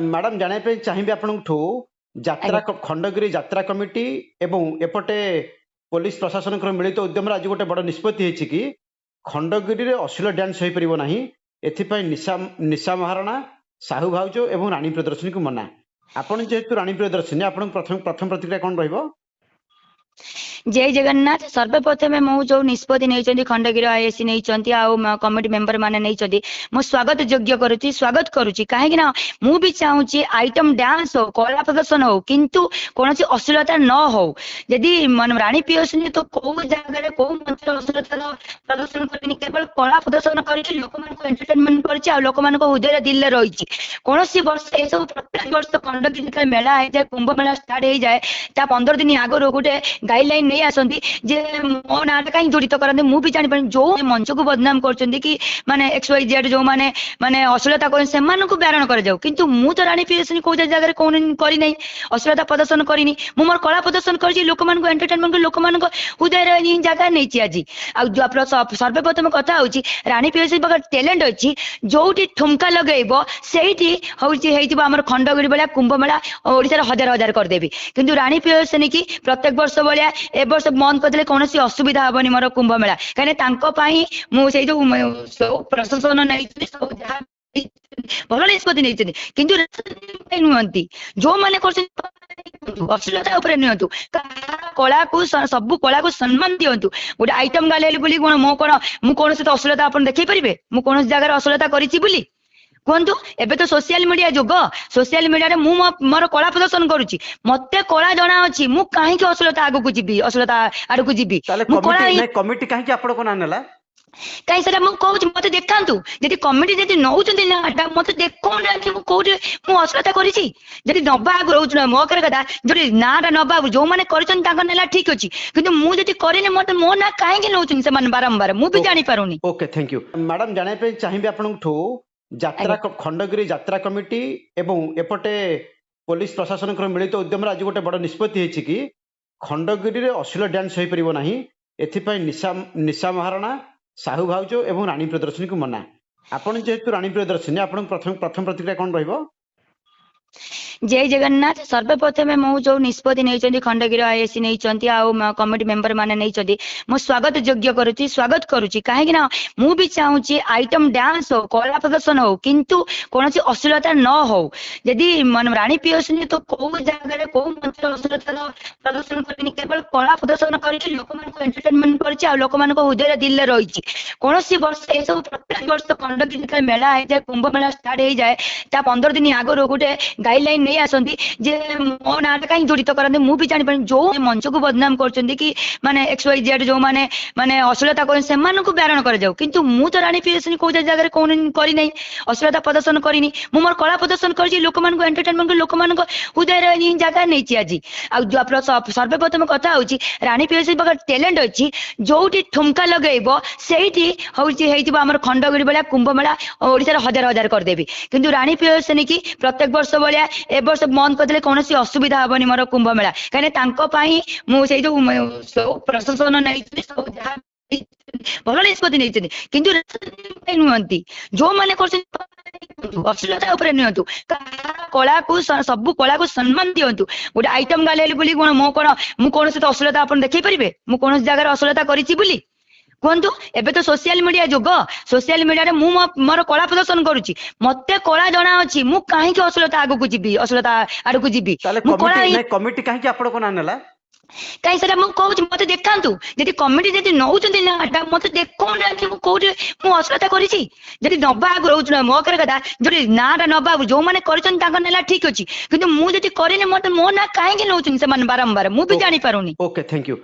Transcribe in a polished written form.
Madam जानापी चाहिए आपठू आज्ञा यात्रा खंडगिरी यात्रा कमिटी एवं एपटे पुलिस प्रशासन मिलित उद्यम आज गोटे बड़ निष्पत्ति कि खंडगिरी अश्लील डांस हो पार ना एथपाई निशा महाराणा साहू भाउज एवं राणी प्रियदर्शनी को मना आपन जेहेतु राणी प्रियदर्शनी आपन प्रथम प्रथम प्रतिक्रिया कौन रहिबो? जय जगन्नाथ। सर्वप्रथम मु जो निष्पत्ति नहीं खंडगिरी आईएससी नहीं आउ कमिटी मेंबर माने नहीं मु स्वागत योग्य करुच्ची स्वागत करुच्ची कहीं मु भी चाहूँगी आइटम डांस हो कला प्रदर्शन हो किंतु कौन अश्लीलता न हो यदि राणी प्रियदर्शनी तो कौ जगह कौ मंच अश्लीलता प्रदर्शन करनी केवल कला प्रदर्शन कर लोक एंटरटेनमेंट कर हृदय दिल रही कौन वर्ष ये सब प्रत्येक वर्ष खंडगिरी मेला हो जाए कुंभ मेला स्टार्ट हो जाए 15 दिन आगु गोटे गाइडलाइन नहीं आसती जे मो ना कहीं जड़ित करते मु भी जानी जो मंच को बदनाम कर कि माने XYZ जो माने माने अश्लीलता कर बारण कर जाऊ किंतु मु तो राणी प्रियदर्शनी कौ जगह कौन करना अश्लीलता प्रदर्शन करनी मु मोर कला प्रदर्शन कर लोक एंटरटेनमेंट कर लोक हृदय जगह नहीं आज सर्वप्रथम कथा हूँ राणी प्रियदर्शनी पाखे टैलेंट अच्छी जो ठुमका लगेब से आम खंडगिरी भाया कुंभ मेला ओडिशार हजार हजार करदेवी किंतु राणी प्रियदर्शनी की प्रत्येक वर्ष भाया ए वर्ष बंद करदे कौन असुविधा हेनी मोर कुंभ मेला कहीं मुझे जो प्रशासन नहीं भल निष्पत्ति नहीं किंतु नुहति जो मैंने अश्लीलता नुहतु कला को सब कला को सम्मान दिंतु गोटे आइटम गाले बोली कौन मो कौन मुझे अश्लीलता आप देखी पारे मुझे जगह अश्लीलता करी कहतु एबे तो सोशल मीडिया जुग सोशल मीडिया मु मोर कला प्रदर्शन करुच्ची मत कला जना अच्छी मु कहीं अश्लीलता आगू जी अश्लीलता आड़ को जी कमिटी कहीं आपण को ना कहीं सर मुझे कहूँ मत देखा जी कमिटी जब नौ ना मत देखा कौटे मुझे अश्लीलता करी नवा आग रोच मो कथा जो नाटा नवा जो मैंने कर ठीक अच्छे कि मुझे करनी मत मो ना कहीं नौ बारंबार मुझे जानी पारूनी। ओके थैंक यू मैडम जानापी चाहिए आपठू यात्रा खंडगिरी यात्रा कमिटी एवं एपटे पुलिस प्रशासन मिलित उद्यम आज गोटे बड़ निष्पत्ति कि खंडगिरी अश्लील डांस हो पार ना एथपाई निशा महाराणा साहू भाउज एवं राणी प्रियदर्शनी को मना आपन जेहेतु राणी प्रियदर्शनी आपन प्रथम प्रथम प्रतिक्रिया कौन रहिबो? जय जगन्नाथ। सर्वप्रथम मु जो निष्पत्ति नहीं खंडगिरी आईएससी नहीं आउ कमिटी मेंबर माने नहीं मु स्वागत योग्य करुच्ची स्वागत करुच्ची कहीं मु भी चाहूँगी आइटम डांस हो कला प्रदर्शन हो किंतु कौन अश्लीलता न हो यदि राणी प्रियदर्शनी तो कौ जगह कौ मंच अश्लीलता प्रदर्शन करनी केवल कला प्रदर्शन कर लोक एंटरटेनमेंट कर लोक हृदय दिल रही कौन वर्ष ये सब प्रत्येक वर्ष खंडगिरी मेला हो जाए कुंभ मेला स्टार्ट हो जाए 15 दिन आगु गोटे गाइडलाइन नहीं आसती जे मो ना कहीं जड़ित करते मु भी जानी जो मंच को बदनाम कर कि माने XYZ जो माने माने अश्लीलता कर बारण कर जाऊ किंतु मु तो राणी प्रियदर्शनी कौ जगह कौन करना अश्लीलता प्रदर्शन करनी मु मोर कला प्रदर्शन कर लोक एंटरटेनमेंट कर लोक हृदय जगह नहीं आज सर्वप्रथम कथा हूँ राणी प्रियदर्शनी पाखे टैलेंट अच्छी जो ठुमका लगेब से आम खंडगिरी भाया कुंभ मेला ओडिशार हजार हजार करदेवी किंतु राणी प्रियदर्शनी की प्रत्येक वर्ष भाया ए वर्ष बंद करदे कौन असुविधा हेनी मोर कुंभ मेला कहीं मुझे जो प्रशासन नहीं भल निष्पत्ति नहीं किंतु नुहति जो मैंने अश्लीलता नुहतु कला को सब कला को सम्मान दिंतु गोटे आइटम गाले बोली कौन मो कौन मुझे अश्लीलता आप देखी पारे मुझे जगह अश्लीलता करी कहतु एबे तो सोशल मीडिया जुग सोशल मीडिया मु मोर कला प्रदर्शन करुच्ची मत कला जना अच्छी मु कहीं अश्लीलता आगू जी अश्लीलता आड़ को जी कमिटी कहीं आपण को ना कहीं सर मुझे कहूँ मत देखा जी कमिटी जब नौ ना मत देखा कौटे मुझे अश्लीलता करी नवा आग रोच मो कथा जो नाटा नवा जो मैंने कर ठीक अच्छे कि मुझे करनी मत मो ना कहीं नौ बारंबार मुझे जानी पारूनी। Okay thank you.